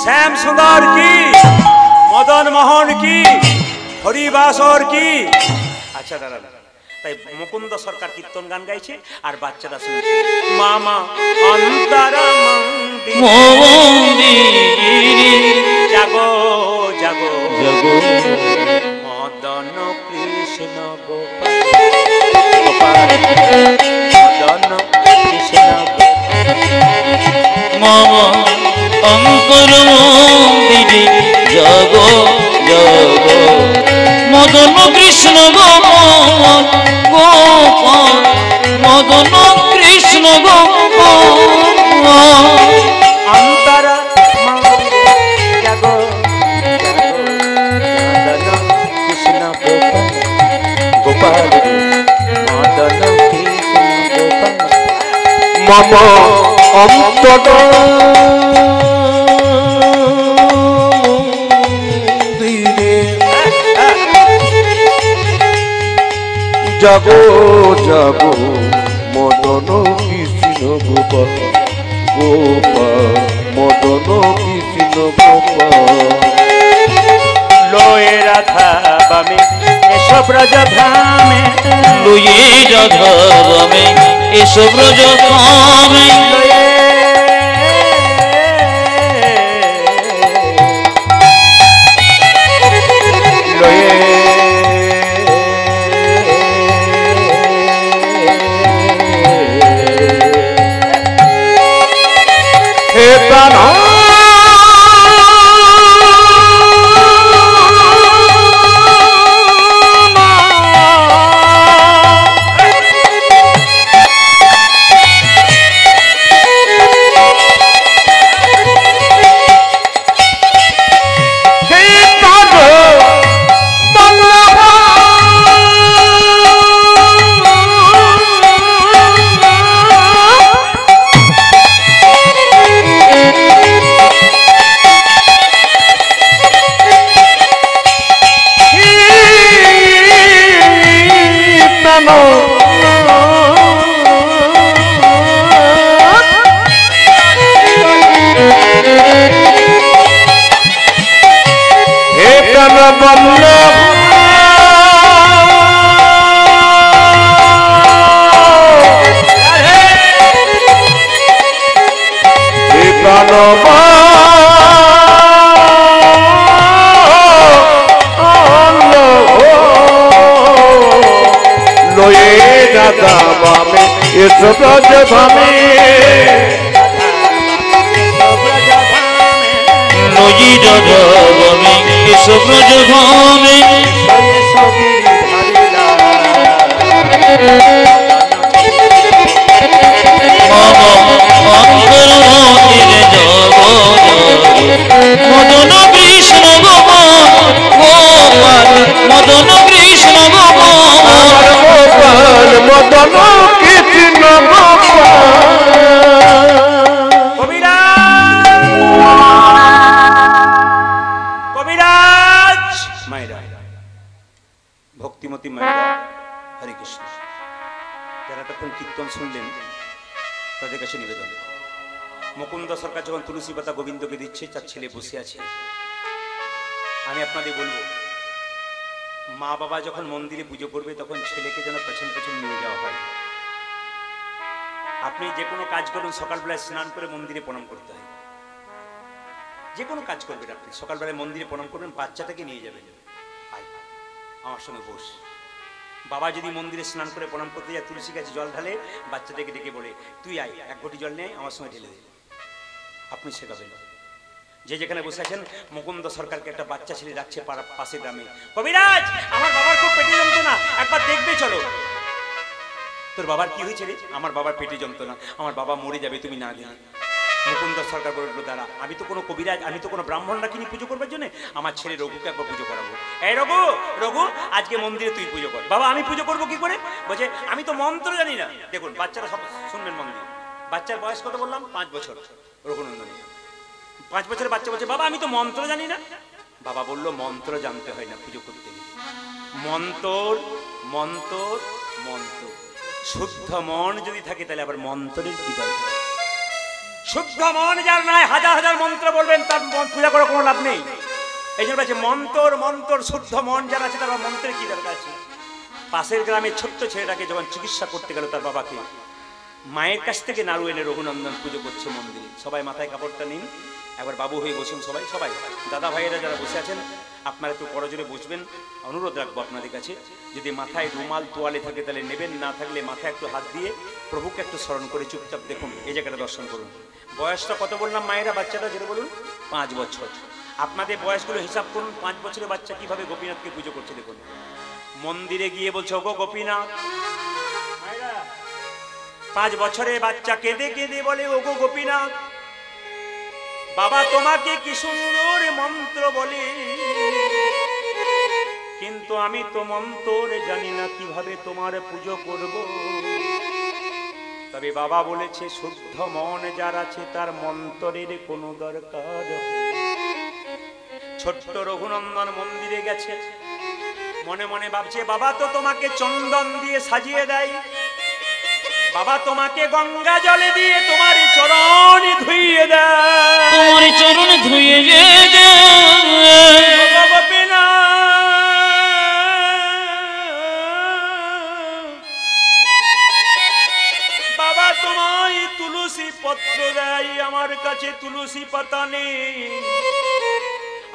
শ্যাম সুন্দর কি মদন মোহন কি হরিবাসর কি আচ্ছা দাদা তাই মুকুন্দ সরকার কীর্তন গান গাইছে আর বাচ্চারা শুনছে মামা অন্তরা জাগো জাগো জগো মদন কৃষ্ণ গোপাল মদন কৃষ্ণ মম অঙ্কুর মন্দিরে জগো জগো মদন কৃষ্ণ গোপাল গোপাল মদন কৃষ্ণ গোপাল অন্তরা জাগো জাগো মদন কৃষ্ণ গোপাল মদন কৃষ্ণ গোপাল মম অন্তর জাগো জাগো মদন কৃষ্ণ গোপাল গোপাল মদন কৃষ্ণ গোপাল লোয়ে রাধা বামে এসো ব্রজ ধামে লুয়ে রাধামে এসো ব্রজ ধামে সকালবেলায় স্নান করে মন্দিরে প্রণাম করতে হয়। যে কোনো কাজ করবেন আপনি সকালবেলায় মন্দিরে প্রণাম করবেন, বাচ্চাটাকে নিয়ে যাবেন, আয় আমার সঙ্গে বস। বাবা যদি মন্দিরে স্নান করে প্রণাম করতে যায়, তুলসী গাছে জল ঢালে, বাচ্চাটাকে ডেকে বলে তুই আয় এক ঘটি জল নেয় আমার সঙ্গে ঢেলে দে। আপনি শেখাবেন। যে যেখানে বসে আছেন, মুকুন্দ সরকারকে একটা বাচ্চা ছেলে রাখছে পাশে গ্রামে, কবিরাজ আমার বাবার খুব পেটে যন্ত্রণা, একবার দেখবে চলো। তোর বাবার কি হয়েছে রে? আমার বাবার পেটে যন্ত্রণা, আমার বাবা মরে যাবে, তুমি না গেলে। মুকুন্দ সরকার বলল, দাঁড়া, আমি তো কোনো কবিরাজ, আমি তো কোনো ব্রাহ্মণ রাখিনি পুজো করবার জন্য, আমার ছেলে রঘুকে একবার পুজো করাবো। এই রঘু, রঘু আজকে মন্দিরে তুই পুজো কর। বাবা আমি পুজো করবো কি করে? বলছে আমি তো মন্ত্র জানি না। দেখুন বাচ্চারা সব শুনবেন মন্দির। বাচ্চার বয়স কত বললাম? 5 বছর। রঘুনন্দনী 5 বছরের বাচ্চা বলছে বাবা আমি তো মন্ত্র জানি না। বাবা বলল মন্ত্র জানতে হয় না পুজো করতে গেলে। মন্ত্র মন্ত্র মন্ত্র, শুদ্ধ মন যদি থাকে তাহলে আবার মন্ত্রের কি দরকার? শুদ্ধ মন যার নাই, হাজার হাজার মন্ত্র বলবেন, তার পূজা করার কোনো লাভ নেই। এই জন্য বলছে মন্ত্র মন্ত্র, শুদ্ধ মন যার আছে তার মন্ত্রের কি দরকার আছে? পাশের গ্রামে ছোট্ট ছেলেটাকে যখন চিকিৎসা করতে গেল তার বাবাকে, মায়ের কাছ থেকে নাড়ু এনে রঘুনন্দন পুজো করছে মন্দিরে। সবাই মাথায় কাপড়টা নিন, একবার বাবু হয়ে বসুন। সবাই সবাই দাদা ভাইয়েরা যারা বসে আছেন আপনারা একটু করজোরে বসবেন। অনুরোধ রাখবো আপনাদের কাছে, যদি মাথায় রুমাল তোয়ালে থাকে তাহলে নেবেন, না থাকলে মাথায় একটু হাত দিয়ে প্রভুকে একটু স্মরণ করে চুপচাপ দেখুন, এই জায়গাটা দর্শন করুন। বয়সটা কত বললাম মায়েরা? বাচ্চাটা যেটা বলুন 5 বছর। আপনাদের বয়সগুলো হিসাব করুন, 5 বছরের বাচ্চা কিভাবে গোপীনাথকে পুজো করছে দেখুন। মন্দিরে গিয়ে বলছে ওগো গোপীনাথ। 5 বছরের বাচ্চা কেঁদে কেঁদে বলে ওগো গোপীনাথ, বাবা তোমাকে কি সুন্দর মন্ত্র বলে, কিন্তু আমি তো মন্ত্র জানি না, কিভাবে তোমার পুজো করব। তবে বাবা বলেছে শুদ্ধ মন যার আছে তার মন্ত্রের কোনো দরকার। ছোট্ট রঘুনন্দন মন্দিরে গেছে, মনে মনে ভাবছে বাবা তো তোমাকে চন্দন দিয়ে সাজিয়ে দেয়, বাবা তোমাকে গঙ্গা জলে দিয়ে তোমার চরণ ধুইয়ে দেয়, তোমার চরণ ধুইয়ে দেয়। বাবা তোমায় তুলসী পত্র দেয়, আমার কাছে তুলসী পাতা নেই,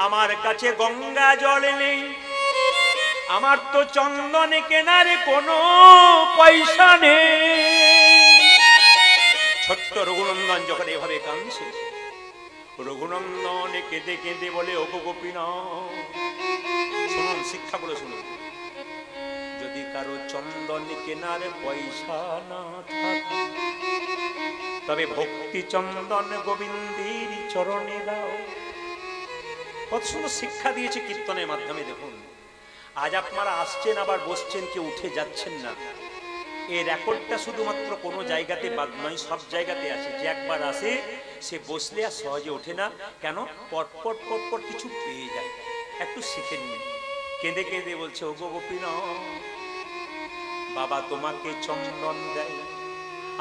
আমার কাছে গঙ্গা জল নেই, আমার তো চন্দন কেনার কোনো পয়সা নেই। ছোট্ট রঘুনন্দন যখন এভাবে কাঁদছে, রঘুনন্দন কেঁদে কেঁদে বলে, ওগো গোপীনাথ, শুনুন শিক্ষাগুলো শুনুন, যদি কারো চন্দন কেনার পয়সা না থাকে তবে ভক্তি চন্দন গোবিন্দের চরণে দাও। কত সুন্দর শিক্ষা দিয়েছে কীর্তনের মাধ্যমে। দেখুন আজ আপনারা আসছেন আবার বসছেন, কেউ উঠে যাচ্ছেন না। এই রেকর্ডটা শুধুমাত্র কোনো জায়গাতে বাদ নয়, সব জায়গাতে আছে। যে একবার আসে সে বসলে আর সহজে ওঠে না, কেন? পটপট পটপট কিছু পেয়ে যায়। একটু শিখে নিন। কেঁদে কেঁদে বলছে, ওগো গোপীনাথ, বাবা তোমাকে চন্দন দেয়,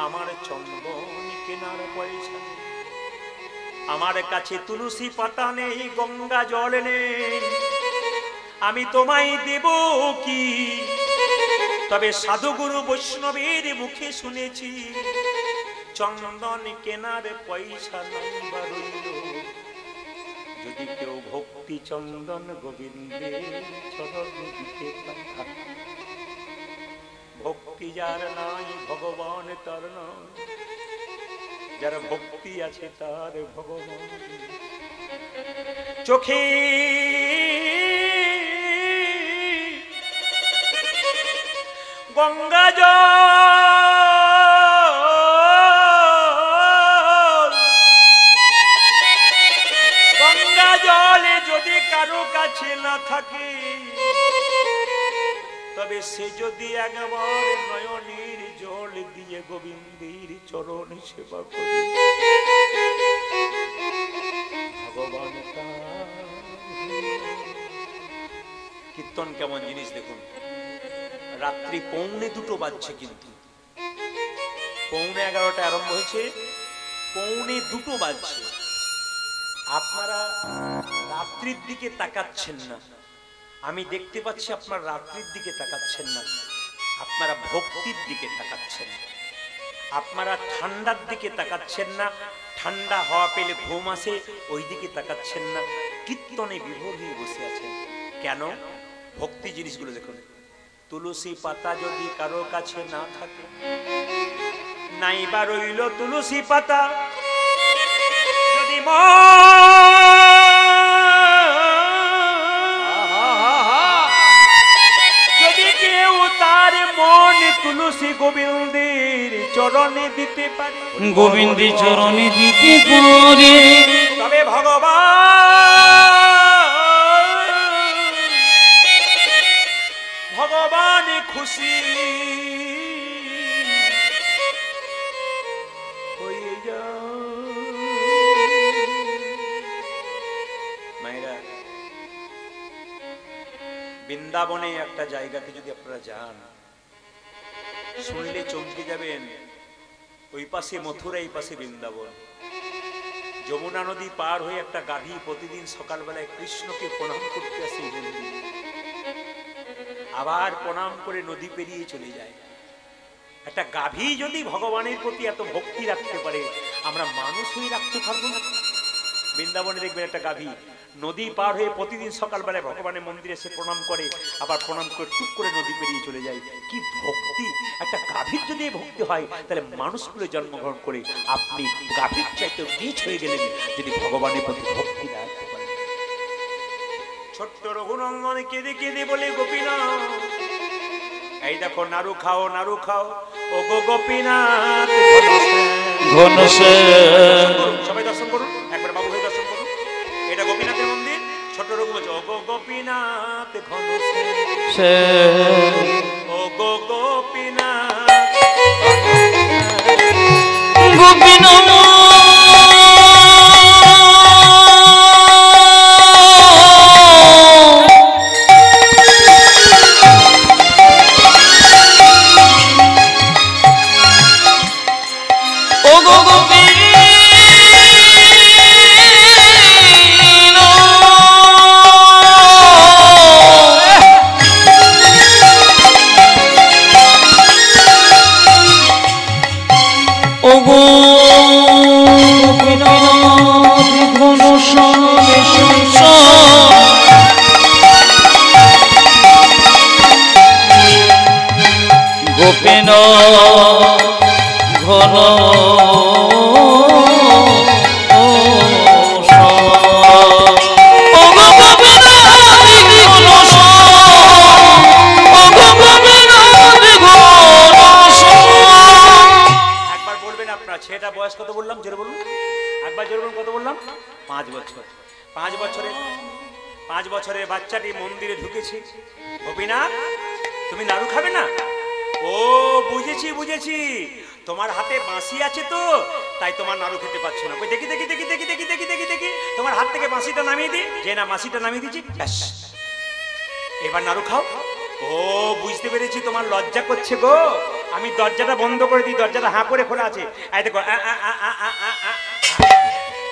আমার চন্দন কেনার পয়সা নেই, আমার কাছে তুলসী পাতা নেই, গঙ্গা জল নেই, আমি তোমায় দেব কি? তবে সাধুগুরু বৈষ্ণবের মুখে শুনেছি চন্দন কেনার পয়সা নাই বা রইল, যদি কেউ ভক্তি চন্দন গোবিন্দের চরণে দিতে পারে। ভক্তি যার নাই ভগবান তার নয়, যার ভক্তি আছে তার ভগবান। চোখে গঙ্গা জল, গঙ্গা জলে যদি কারো কাছে না থাকে তবে সে যদি একবার নয়নের জল দিয়ে গোবিন্দের চরণ সেবা করে, ভগবান কীর্তন কেমন জিনিস দেখুন। রাত্রি 2:45 বাজছে, কিন্তু 11:15 আরম্ভ হয়েছে, 2:45 বাজছে। আপনারা রাত্রির দিকে তাকাচ্ছেন না, আমি দেখতে পাচ্ছি আপনারা রাত্রির দিকে তাকাচ্ছেন না, আপনারা ভক্তির দিকে তাকাচ্ছেন। আপনারা ঠান্ডার দিকে তাকাচ্ছেন না, ঠান্ডা হওয়া পেলে ঘুম আসে, ওই দিকে তাকাচ্ছেন না, কীর্তনে বিভোর হয়ে বসে আছেন। কেন? ভক্তি জিনিসগুলো দেখুন। তুলসী পাতা যদি কারো কাছে না থাকে, নাই বা রইল তুলসী পাতা, যদি যদি কেউ তার মন তুলসী গোবিন্দের চরণে দিতে পারে, গোবিন্দের চরণে দিতে পারে, তবে ভগবান খুশি হয়ে যায়। মায়েরা, বৃন্দাবনে একটা জায়গাতে যদি আপনারা যান, শুনলে চমকে যাবেন। ওই পাশে মথুরা, এই পাশে বৃন্দাবন। যমুনা নদী পার হয়ে একটা গাভী প্রতিদিন সকালবেলায় কৃষ্ণকে প্রণাম করতে আসে, আবার প্রণাম করে নদী পেরিয়ে চলে যায়। একটা গাভী যদি ভগবানের প্রতি এত ভক্তি রাখতে পারে, আমরা মানুষ হয়ে রাখতে পারবো না? বৃন্দাবনে দেখবেন একটা গাভী নদী পার হয়ে প্রতিদিন সকালবেলায় ভগবানের মন্দিরে এসে প্রণাম করে, আবার প্রণাম করে টুক করে নদী পেরিয়ে চলে যায়। কি ভক্তি! একটা গাভীর যদি ভক্তি হয়, তাহলে মানুষগুলো জন্মগ্রহণ করে আপনি গাভীর চাইতে নীচ হয়ে গেলেন যদি ভগবানের প্রতি ভক্তি রাখতে পারেন। ছোট্ট রঘুনন্দন কেঁদে কেঁদে বলে, গোপীনাথ, এই দেখো নাড়ু খাও, নাড়ু খাও, ও গো গোপীনাথ সবাই দর্শন করুন, একবার বাবু হয়ে দর্শন করুন। এটা গোপীনাথের মন্দির। ছোট রঘু বলছে, ও গো গোপীনাথ ঘনশ্যাম, ও গো গোপীনাথ গোপীনাথ ওগো গোপীনাথ ঘন গোপীনাথ ঘন ছেলেটা বয়স কত বললাম, জোরে বলুন একবার, জোরে বলুন কত বললাম? 5 বছর। 5 বছরের বাচ্চাটি মন্দিরে ঢুকেছে। গোপীনাথ তুমি নাড়ু খাবে না? ও বুঝেছি বুঝেছি, তোমার হাতে বাঁশি আছে তো তাই তোমার নাড়ু খেতে পাচ্ছ না। দেখি দেখি দেখি দেখি দেখি দেখি দেখি দেখি তোমার হাত থেকে বাঁশিটা নামিয়ে দিই। যে না বাঁশিটা নামিয়ে দিচ্ছি, ব্যাস এবার নাড়ু খাও। ও বুঝতে পেরেছি তোমার লজ্জা করছে গো, আমি দরজাটা বন্ধ করে দিই, দরজাটা হাঁ করে খোলা আছে। এই দেখো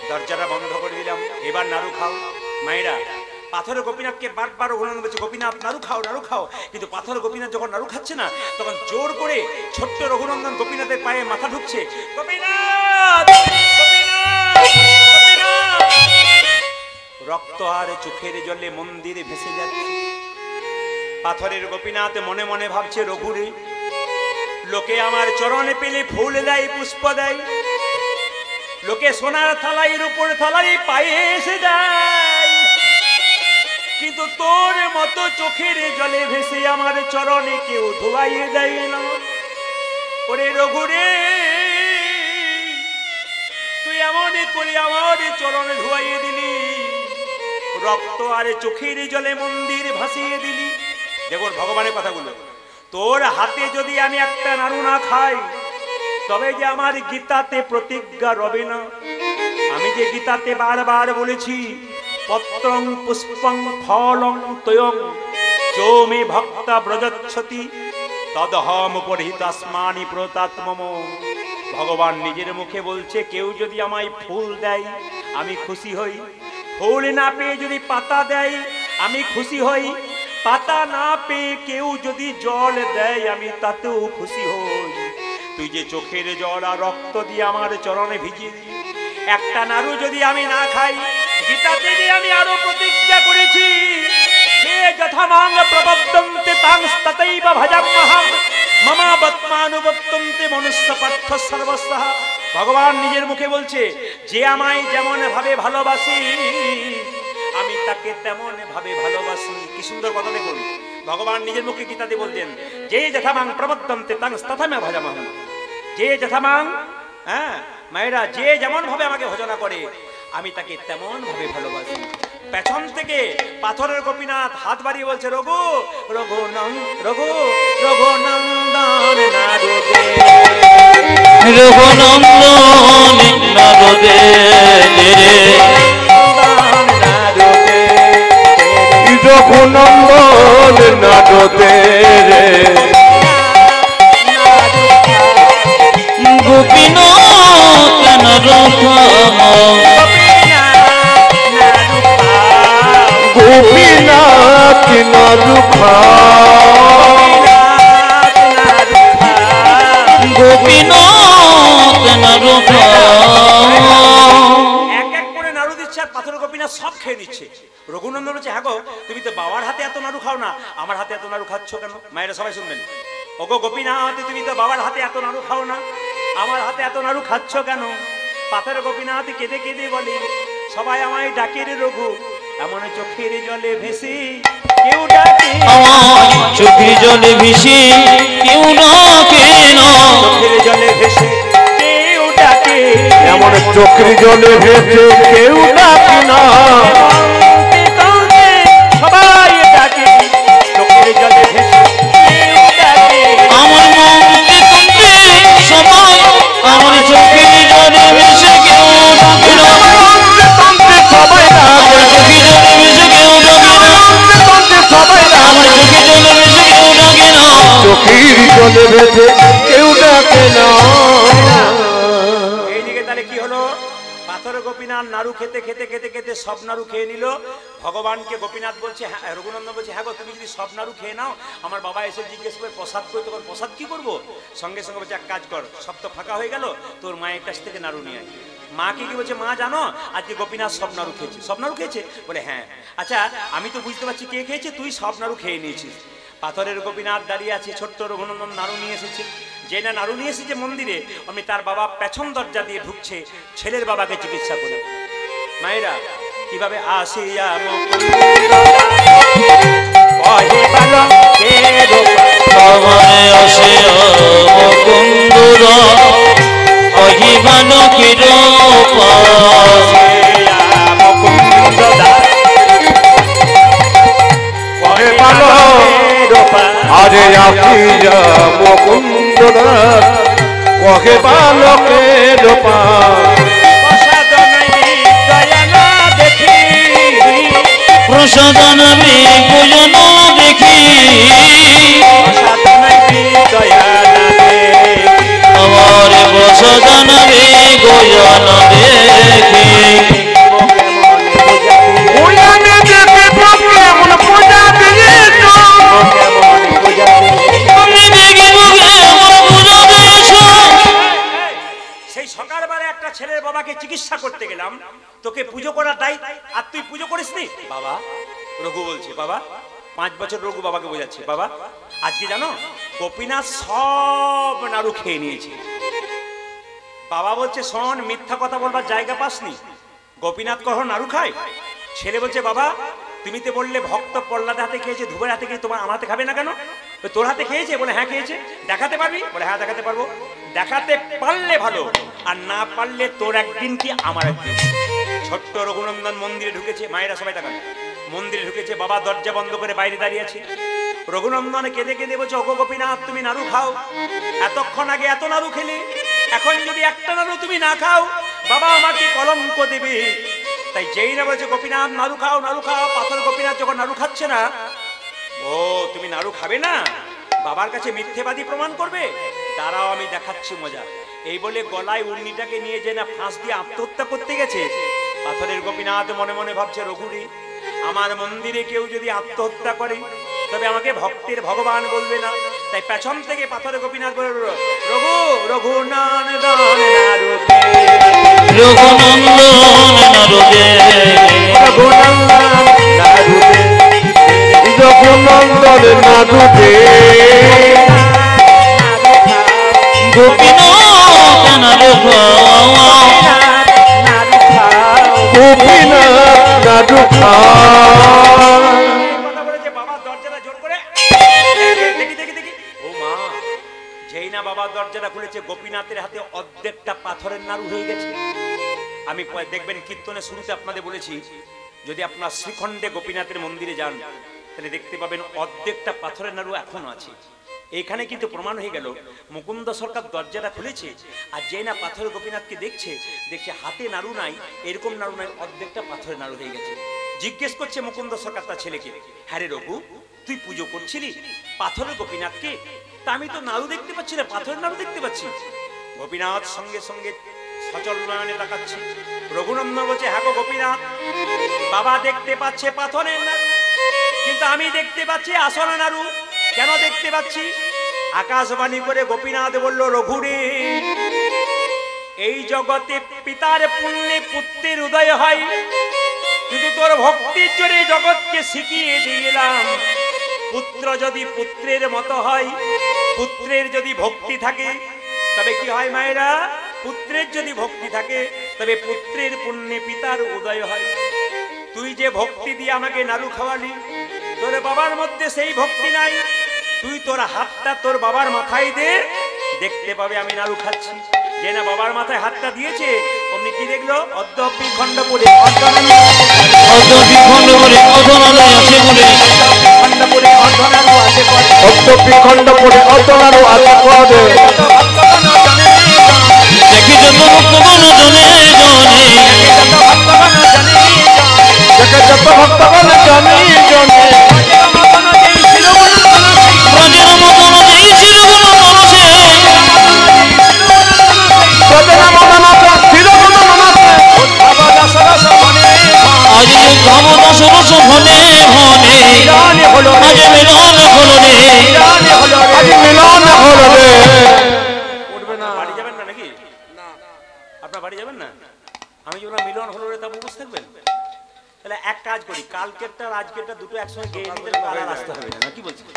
দরজাটা বন্ধ করে দিলাম, এবার নাড়ু খাও। মায়েরা পাথরের গোপীনাথকে বারবার অভিনন্দন করছে, গোপীনাথ নাড়ু খাও নাড়ু খাও। কিন্তু পাথরের গোপীনাথ যখন নাড়ু খাচ্ছে না তখন জোর করে ছোট্ট রঘুনন্দন গোপীনাথের পায়ে মাথা ঢুকছে। গোপীনাথ রক্ত আর চোখের জলে মন্দিরে ভেসে যাচ্ছে। পাথরের গোপীনাথ মনে মনে ভাবছে, রঘুরে লোকে আমার চরণে পেলে ফুল দেয় পুষ্প দেয়, লোকে সোনার থালাই রূপোর থালাই পায়ে এসে যায়, কিন্তু তোর মতো চোখের জলে ভেসে আমার চরণে কেউ ধোয়াইয়ে দেয় না। ওরে রঘুরে তুই এমন করে আমার চরণে ধোয়াইয়ে দিলি, রক্ত আর চোখের জলে মন্দির ভাসিয়ে দিলি। দেখুন ভগবানের কথাগুলো, তোর হাতে যদি আমি একটা নাড়ু না খাই তবে যে আমার গীতাতে প্রতিজ্ঞা রবে না। আমি যে গীতাতে বারবার বলেছি, পত্রং পুষ্পং ফলং তয়ং যো মে ভক্তা ব্রজচ্ছতি তদহম পরিহিতাস্মানি প্রতাত্মম। ভগবান নিজের মুখে বলছে, কেউ যদি আমায় ফুল দেয় আমি খুশি হই, ফুল না পেয়ে যদি পাতা দেয় আমি খুশি হই, পাতা না পেয়ে কেউ যদি জল দেয় আমি তাতেও খুশি হই। তুই যে চোখের জল আর রক্ত দিয়ে আমার চরণে ভিজিয়ে দিলি, একটা নাড়ু যদি আমি না খাই, গীতাতে যে আমি আরো প্রতিজ্ঞা করেছি, যে যথামাং প্রবদ্ধন্তে তাং ততৈব ভজাম্যহং মমা বত্মানুবত্তন্তে মনুষ্য পার্থ সর্বস্বঃ। ভগবান নিজের মুখে বলছে, যে আমায় যেমন ভাবে ভালোবাসি আমি তাকে তেমন ভাবে ভালোবাসি। কি সুন্দর কথা দেখুন, ভগবান নিজের মুখে গীতাতে বলতেন, যে যথামাং প্রবদ্ধন্তে তাং তথামে ভজাম্যহং। যে যথামাং, হ্যাঁ মায়েরা, যে যেমন ভাবে আমাকে ভজনা করে আমি তাকে তেমন ভাবে ভালোবাসি। পেছন থেকে পাথরের গোপীনাথ হাত বাড়িয়ে বলছে, রঘু রঘু রঘু রঘুনন্দন নারদে রঘুনন্দন নারদে রঘুনন্দন নারদে গোপীনাথ নারু গোপীনাথ নারু গোপীনাথ নারু এক এক করে নাড়ু দিচ্ছে আর পাথরের গোপীনাথ সব খেয়ে নিচ্ছে। রঘুনন্দন বলছে, হ্যাঁ গো তুমি তো বাবার হাতে এত নাড়ু খাও না, আমার হাতে এত নাড়ু খাচ্ছ কেন? মায়েরা সবাই শুনবেন, ওগো গোপীনাথ তুমি তো বাবার হাতে এত নাড়ু খাও না, আমার হাতে এত নাড়ু খাচ্ছ কেন? পাথরের গোপীনাথ কেঁদে কেঁদে বলে, সবাই আমায় ডাকে রে রঘু, এমন চোখের জলে ভেসে কেউ ডাকে, চোখের জলে ভেসে কেউ ডাকে না, চোখের জলে ভেসে কেউ ডাকে, এমন চোখের জলে ভেসে কেউ ডাকে না, সবাই ডাকে চোখের জলে ভেসে কেউ ডাকে, আমার মনকে কাঁদে সবাই, আমার চোখের জলে ভেসে কেউ ডাকে না, সবাই আমার চোখের জলে ভেসে কেউ ডাকে না, সবাই আমার চোখের জলে ভেসে কেউ ডাকে না, চোখের জলে ভেসে কেউ ডাকে না। এইদিকে তাহলে কি হলো? পাথর পাথর গোপীনাথ নাড়ু খেতে খেতে খেতে খেতে সব নাড়ু খেয়ে নিল। ভগবানকে গোপীনাথ বলছে, হ্যাঁ, রঘুনন্দন বলছে, হ্যাঁ গো, তুমি যদি সব নাড়ু খেয়ে নাও, আমার বাবা এসে জিজ্ঞেস করে প্রসাদ করে, তখন প্রসাদ কি করবো? সঙ্গে সঙ্গে বলছে, এক কাজ কর, সব তো ফাঁকা হয়ে গেল, তোর মায়ের কাছ থেকে নাড়ু নিয়ে আয়। মাকে কি বলছে, মা জানো আজকে গোপীনাথ সব নাড়ু খেয়েছে। সব নাড়ু খেয়েছে? বলে হ্যাঁ। আচ্ছা, আমি তো বুঝতে পারছি কে খেয়েছে, তুই সব নাড়ু খেয়ে নিয়েছিস। পাথরের গোপীনাথ দাঁড়িয়ে আছে, ছোট্ট রঘুনন্দন নাড়ু নিয়ে এসেছে। যে না নাড়ু নিয়ে এসেছে মন্দিরে, আমি তার বাবা পেছন দরজা দিয়ে ঢুকছে ছেলের বাবাকে চিকিৎসা করে। মায়েরা কিভাবে আসিয়া আরে আসিয়া মুকুন্দ দাস কহে বালকের প্রসাদন বিগুজন দেখি, আমার প্রসাদন বিগুজন দেখি, সেই সকালবেলা একটা ছেলের বাবাকে চিকিৎসা করতে গেলাম, তোকে পুজো করার দায়িত্ব, আর তুই পুজো করিসনি? বাবা, রঘু বলছে, বাবা 5 বছর রঘু বাবাকে বোঝাচ্ছে, বাবা আজকে জানো গোপীনাথ সব নাড়ু খেয়ে নিয়েছে। বাবা বলছে, শোন, মিথ্যা কথা বলবার জায়গা পাসনি, গোপীনাথ কখনো নাড়ু খায়? ছেলে বলছে, বাবা তুমি তো বললে ভক্ত প্রহ্লাদ হাতে খেয়েছে, ধুবের হাতে খেয়েছে, তোমার আমার হাতে খাবে না কেন? তোর হাতে খেয়েছে? বলে হ্যাঁ খেয়েছে। দেখাতে পারবি? বলে হ্যাঁ দেখাতে পারবো। দেখাতে পারলে ভালো, আর না পারলে তোর একদিন কি আমার একদিন। ছোট্ট রঘুনন্দন মন্দিরে ঢুকেছে, মায়েরা সবাই তাকান, মন্দিরে ঢুকেছে, বাবা দরজা বন্ধ করে বাইরে দাঁড়িয়ে আছে। রঘুনন্দন কেঁদে কেঁদে বলছে, ওগো গোপীনাথ তুমি নাড়ু খাও, এতক্ষণ আগে এত নাড়ু খেলে, এখন যদি একটা নাড়ু তুমি না খাও, বাবা আমাকে কলঙ্ক দেবে। তাই যেই না বলছে গোপীনাথ নাড়ু খাও নাড়ু খাও, পাথর গোপীনাথ যখন নাড়ু খাচ্ছে না, ও তুমি নাড়ু খাবে না, বাবার কাছে মিথ্যেবাদী প্রমাণ করবে, দাঁড়াও আমি দেখাচ্ছি মজা। এই বলে গলায় উর্নিটাকে নিয়ে যে না ফাঁস দিয়ে আত্মহত্যা করতে গেছে। পাথরের গোপীনাথ মনে মনে ভাবছে, রঘুরি আমার মন্দিরে কেউ যদি আত্মহত্যা করে তবে আমাকে ভক্তের ভগবান বলবে না। তাই পেছন থেকে পাথরের গোপীনাথ বলে, রঘু রঘুনন্দন নাড়ু দে, রঘুনন্দন নাড়ু দে, রঘুনন্দন নাড়ু দে, রঘুনন্দন নাড়ু দে, গোপীনাথ নাড়ু খাও, গোপীনাথ নাড়ু খাও। কথা বলেছে, বাবা দরজাটা জোর করে দেখি দেখি দেখি, ও মা, যেই না বাবা দরজাটা খুলেছে, গোপীনাথের হাতে অর্ধেকটা পাথরের নাড়ু হয়ে গেছে। আমি দেখবেন কীর্তনের শুরুতে আপনাদের বলেছি, যদি আপনার শ্রীখণ্ডে গোপীনাথের মন্দিরে যান তাহলে দেখতে পাবেন অর্ধেকটা পাথরের নাড়ু এখনো আছে। এখানে কিন্তু প্রমাণ হয়ে গেল মুকুন্দ সরকার দরজাটা খুলেছে, আর যে না পাথরের গোপীনাথকে দেখছে, দেখছে হাতে নাড়ু নাই, এরকম নাড়ু নাই, অর্ধেকটা পাথরের নাড়ু হয়ে গেছে। জিজ্ঞেস করছে মুকুন্দ সরকার তার ছেলেকে, হ্যাঁ রে রঘু, তুই পুজো করছিলি পাথরের গোপীনাথকে, তা আমি তো নাড়ু দেখতে পাচ্ছি না, পাথরের নাড়ু দেখতে পাচ্ছি। গোপীনাথ সঙ্গে সঙ্গে সচল নয়নে তাকাচ্ছে। রঘুনন্দন বলছে, হ্যাঁ গো গোপীনাথ, বাবা দেখতে পাচ্ছে পাথরের নাড়ু, কিন্তু আমি দেখতে পাচ্ছি আসনা নাড়ু। কেন দেখতে পাচ্ছি? আকাশবাণী করে গোপীনাথ বলল, রঘুরে, এই জগতে পিতার পুণ্যে পুত্রের উদয় হয়, কিন্তু তোর ভক্তির জোরে জগৎকে শিখিয়ে দিলাম, পুত্র যদি পুত্রের মতো হয়, পুত্রের যদি ভক্তি থাকে তবে কি হয় মায়েরা, পুত্রের যদি ভক্তি থাকে তবে পুত্রের পুণ্যে পিতার উদয় হয়। তুই যে ভক্তি দিয়ে আমাকে নাড়ু খাওয়ালি, তোর বাবার মধ্যে সেই ভক্তি নাই, তুই তোর হাতটা তোর বাবার মাথায় দে, দেখতে পাবে আমি নাড়ু খাচ্ছি। যে না বাবার মাথায় হাতটা দিয়েছে, অমনি কি দেখলো, অদ্যপি খণ্ড পড়ে অদ্যপি খণ্ড পড়ে অধনালয় আছে বলে, খণ্ড পড়ে অর্ধনাড়ু আছে পড়ে, অদ্যপি খণ্ড পড়ে অর্ধনাড়ু আছে পড়ে, দেখি যত ভক্তগণ জনে জনে, দেখে যত ভক্তগণ জনে জনে, ব্রজের মতন যেই চিরগুণ মানুষে, ব্রজের মতন চিরগুণ মানুষে, ঘনে ঘনে আজ মিলন হলো রে আজ মিলন হলো রে। বাড়ি যাবেন না নাকি? আপনার বাড়ি যাবেন না? আমি যখন মিলন হলো রে তা উপস্থিত থাকবেন। তাহলে এক কাজ করি, কালকেরটা আর আজকেরটা দুটো একসঙ্গে গেয়ে নিতে কাল আর আসতে হবে না, কি বলছেন?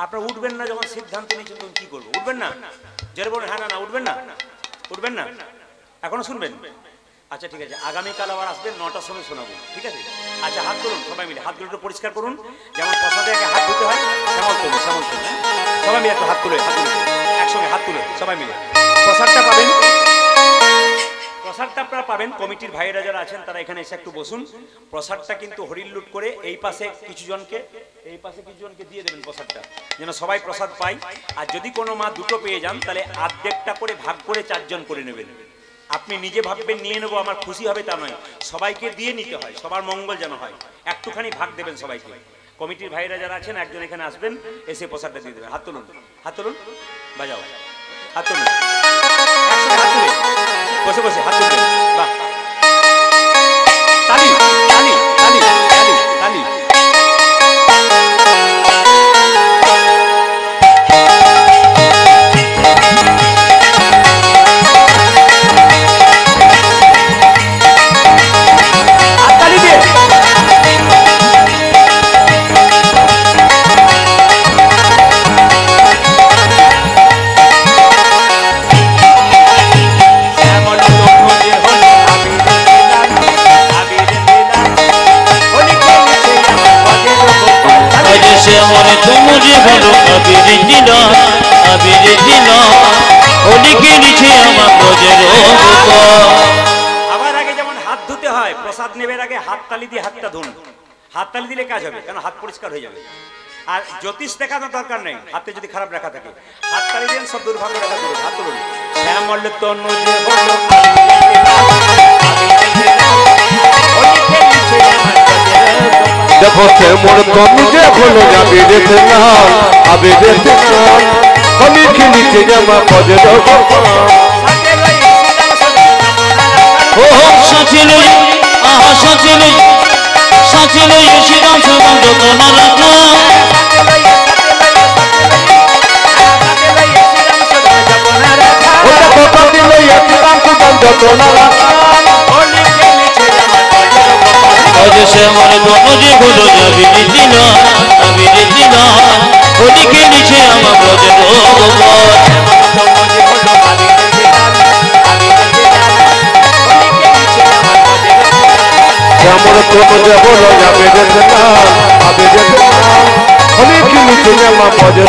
আপনারা উঠবেন না যখন সিদ্ধান্ত নিয়েছেন তখন কি করবো? উঠবেন না? জেরে বলুন হ্যাঁ না উঠবেন না? উঠবেন না? এখনো শুনবেন? আচ্ছা ঠিক আছে, আগামীকাল আবার আসবেন 9টার সময় শোনাবো, ঠিক আছে? আচ্ছা হাত তুলুন সবাই মিলে, হাতগুলো একটু পরিষ্কার করুন, যেমন প্রসাদে আগে হাত ধুতে হয় শ্যামল তুলুন, শ্যামল তুলুন, সবাই মিলে একটু হাত তুলে একসঙ্গে হাত তুলে সবাই মিলে প্রসাদটা পাবেন। প্রসাদটা আপনারা পাবেন, কমিটির ভাইয়েরা যারা আছেন তারা এখানে এসে একটু বসুন। প্রসাদটা কিন্তু হরিল লুট করে এই পাশে কিছুজনকে দিয়ে দেবেন প্রসাদটা, যেন সবাই প্রসাদ পায়। আর যদি কোনো মা দুটো পেয়ে যান তাহলে অর্ধেকটা করে ভাগ করে 4 জন করে নেবেন। আপনি নিজে ভাববেন নিয়ে নেবো আমার খুশি হবে তা নয়, সবাইকে দিয়ে নিতে হয়, সবার মঙ্গল যেন হয়, একটুখানি ভাগ দেবেন সবাইকে। কমিটির ভাইয়েরা যারা আছেন একজন এখানে আসবেন, এসে প্রসাদটা দিয়ে দেবেন। হাত তুলুন, হাত তুলুন, বাজাও, হাত তুলুন, একসাথে হাত তুলে বসে বসে হাত তুলবেন। বাহ, তালি তালি তালি তালি তালি। আবার আগে যেমন হাত ধুতে হয়, প্রসাদ নেবার আগে হাত তালি দিয়ে হাতটা ধুন, হাত তালি দিলে কাজ হবে, কারণ হাত পরিষ্কার হয়ে যাবে। আর জ্যোতিষ দেখানোর দরকার নেই, হাতে যদি খারাপ রাখা থাকে হাত তালি দেন, সব দুর্ভাগ্য রাখা দূর। হাত তুলুন। শ্যামল তনু যে হলো দেখো শ্যামল তনু যে হলো যাবে রেতে লাল, আবে রেতে লাল, আমি খেলিতে জামা পদে ও সাচিলে আহা সাচিলে সাচিলে শ্রীরাম সদম যতন রাখা আজ শ্যামল তনু যে হলো যাবে রেতে লাল, আবে রেতে লাল, হোলি খেলিছে আমার ব্রজের শ্যামল তনু যে হলো যাবে রেতে লাল, আবে রেতে লাল, আমি খেলিতে জামা পদে